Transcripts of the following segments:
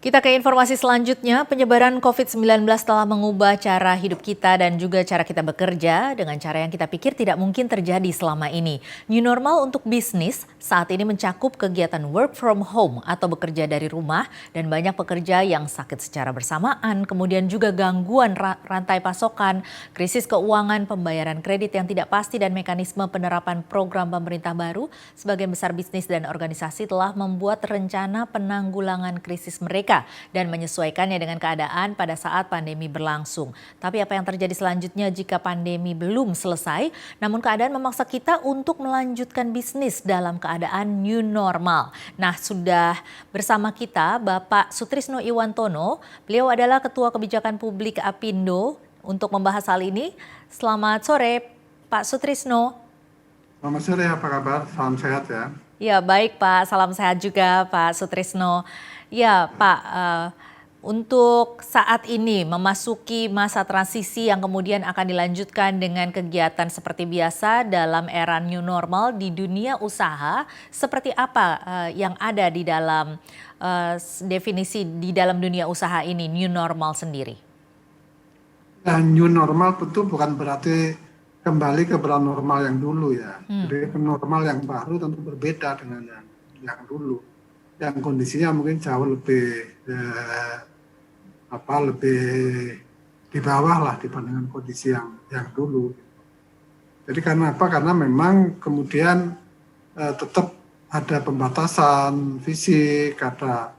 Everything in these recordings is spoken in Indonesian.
Kita ke informasi selanjutnya, penyebaran COVID-19 telah mengubah cara hidup kita dan juga cara kita bekerja dengan cara yang kita pikir tidak mungkin terjadi selama ini. New normal untuk bisnis saat ini mencakup kegiatan work from home atau bekerja dari rumah dan banyak pekerja yang sakit secara bersamaan, kemudian juga gangguan rantai pasokan, krisis keuangan, pembayaran kredit yang tidak pasti dan mekanisme penerapan program pemerintah baru. Sebagian besar bisnis dan organisasi telah membuat rencana penanggulangan krisis mereka dan menyesuaikannya dengan keadaan pada saat pandemi berlangsung. Tapi apa yang terjadi selanjutnya jika pandemi belum selesai, namun keadaan memaksa kita untuk melanjutkan bisnis dalam keadaan new normal. Nah, sudah bersama kita Bapak Sutrisno Iwantono, beliau adalah Ketua Kebijakan Publik Apindo untuk membahas hal ini. Selamat sore Pak Sutrisno. Selamat sore, apa kabar? Salam sehat ya. Ya, baik Pak, salam sehat juga Pak Sutrisno. Ya Pak, untuk saat ini memasuki masa transisi yang kemudian akan dilanjutkan dengan kegiatan seperti biasa dalam era new normal di dunia usaha, seperti apa yang ada di dalam definisi di dalam dunia usaha ini, new normal sendiri? New normal tentu bukan berarti kembali ke normal yang dulu ya. Jadi normal yang baru tentu berbeda dengan yang dulu. Yang kondisinya mungkin jauh lebih lebih di bawah lah dibandingkan kondisi yang dulu. Jadi karena apa? Karena memang kemudian tetap ada pembatasan fisik, ada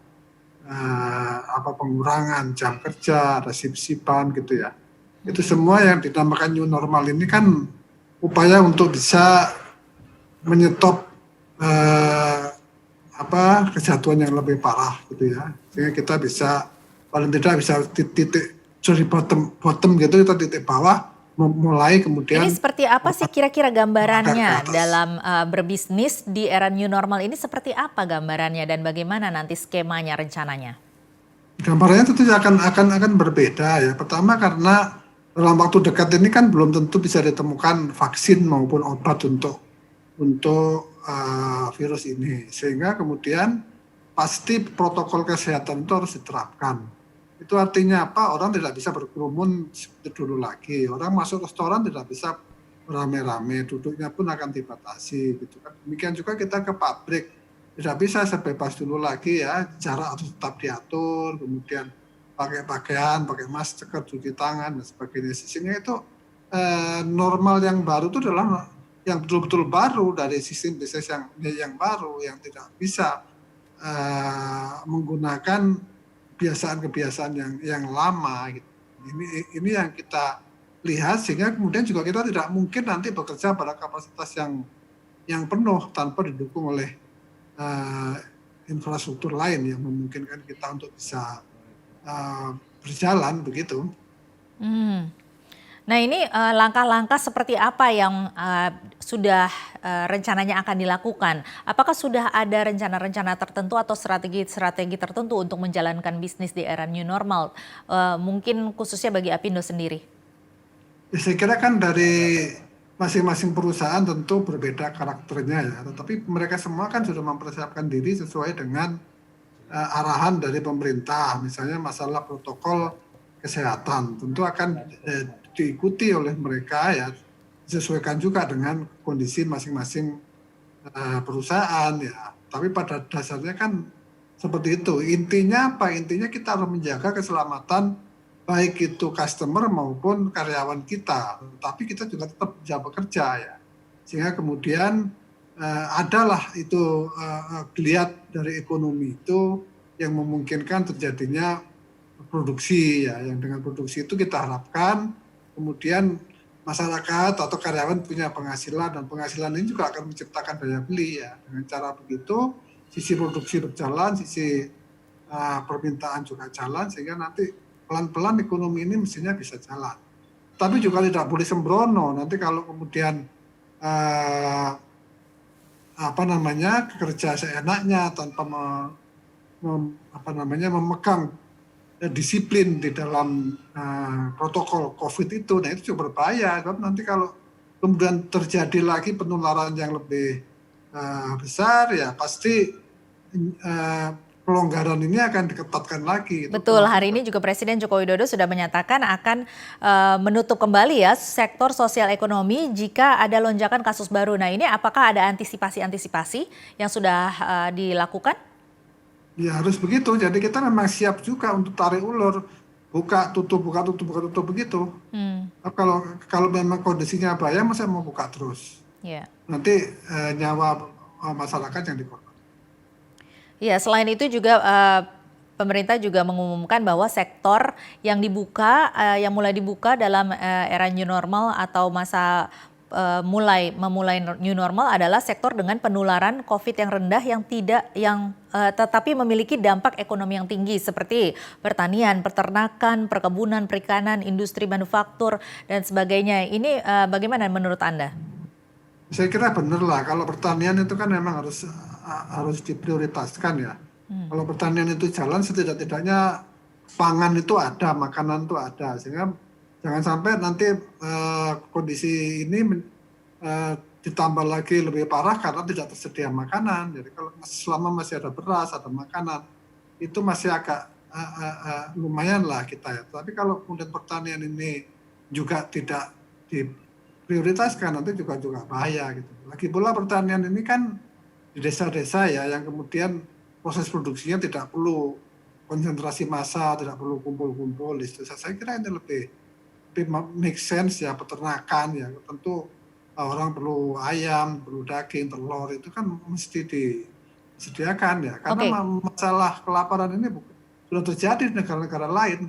pengurangan jam kerja, ada sip-sipan gitu ya. Itu semua yang dinamakan new normal ini kan upaya untuk bisa menyetop kejatuhan yang lebih parah gitu ya, sehingga kita bisa paling tidak bisa titik dari bottom gitu, kita titik bawah mulai kemudian. Ini seperti apa sih kira-kira gambarannya dalam berbisnis di era new normal ini, seperti apa gambarannya dan bagaimana nanti skemanya, rencananya? Gambarannya tentu akan berbeda ya. Pertama karena dalam waktu dekat ini kan belum tentu bisa ditemukan vaksin maupun obat untuk virus ini, sehingga kemudian pasti protokol kesehatan itu harus diterapkan. Itu artinya apa? Orang tidak bisa berkerumun seperti dulu lagi. Orang masuk restoran tidak bisa rame-rame, duduknya pun akan dibatasi gitu kan. Demikian juga kita ke pabrik, tidak bisa sebebas dulu lagi ya, jarak harus tetap diatur, kemudian pakai pakaian, pakai masker, cuci tangan dan sebagainya. Sehingga itu normal yang baru itu adalah yang betul-betul baru dari sistem bisnis yang baru, yang tidak bisa menggunakan kebiasaan-kebiasaan yang lama gitu. Ini yang kita lihat, sehingga kemudian juga kita tidak mungkin nanti bekerja pada kapasitas yang penuh tanpa didukung oleh infrastruktur lain yang memungkinkan kita untuk bisa berjalan begitu. Nah, ini langkah-langkah seperti apa yang sudah rencananya akan dilakukan? Apakah sudah ada rencana-rencana tertentu atau strategi-strategi tertentu untuk menjalankan bisnis di era new normal? Mungkin khususnya bagi Apindo sendiri. Ya, saya kira kan dari masing-masing perusahaan tentu berbeda karakternya ya, tetapi mereka semua kan sudah mempersiapkan diri sesuai dengan arahan dari pemerintah, misalnya masalah protokol kesehatan tentu akan diikuti oleh mereka ya, disesuaikan juga dengan kondisi masing-masing perusahaan ya. Tapi pada dasarnya kan seperti itu. Intinya apa? Intinya kita harus menjaga keselamatan baik itu customer maupun karyawan kita. Tapi kita juga tetap bisa bekerja ya. Sehingga kemudian adalah itu geliat dari ekonomi itu yang memungkinkan terjadinya produksi ya, yang dengan produksi itu kita harapkan kemudian masyarakat atau karyawan punya penghasilan, dan penghasilan ini juga akan menciptakan daya beli ya. Dengan cara begitu sisi produksi berjalan, sisi permintaan juga jalan, sehingga nanti pelan-pelan ekonomi ini mestinya bisa jalan. Tapi juga tidak boleh sembrono, nanti kalau kemudian kerja seenaknya tanpa memegang disiplin di dalam protokol COVID itu, nah itu juga berbahaya. Kan nanti kalau kemudian terjadi lagi penularan yang lebih besar ya pasti pelonggaran ini akan diketatkan lagi. Itu Betul, termasuk hari ini juga Presiden Joko Widodo sudah menyatakan akan menutup kembali ya sektor sosial ekonomi jika ada lonjakan kasus baru. Nah ini apakah ada antisipasi-antisipasi yang sudah dilakukan? ya harus begitu. Jadi kita memang siap juga untuk tarik ulur, buka tutup, buka tutup, buka tutup begitu. Hmm, Kalau kalau memang kondisinya bahaya, masa mau buka terus? ya. Nanti nyawa masyarakat yang dikorban. Iya, selain itu juga pemerintah juga mengumumkan bahwa sektor yang dibuka, yang mulai dibuka dalam era new normal atau masa memulai new normal adalah sektor dengan penularan COVID yang rendah yang tetapi memiliki dampak ekonomi yang tinggi seperti pertanian, peternakan, perkebunan, perikanan, industri manufaktur dan sebagainya. Ini bagaimana menurut Anda? Saya kira benar lah. Kalau pertanian itu kan memang harus diprioritaskan ya. Kalau pertanian itu jalan, setidak-tidaknya pangan itu ada, makanan itu ada, sehingga jangan sampai nanti kondisi ini ditambah lagi lebih parah karena tidak tersedia makanan. Jadi kalau selama masih ada beras, ada makanan, itu masih agak lumayan lah kita ya. Tapi kalau kemudian pertanian ini juga tidak diprioritaskan, nanti juga bahaya gitu. Lagi pula pertanian ini kan di desa-desa ya, yang kemudian proses produksinya tidak perlu konsentrasi massa, tidak perlu kumpul-kumpul di desa. Saya kira ini lebih make sense ya, peternakan ya. Tentu orang perlu ayam, perlu daging, telur, itu kan mesti disediakan ya. Karena Oke. masalah kelaparan ini sudah terjadi di negara-negara lain.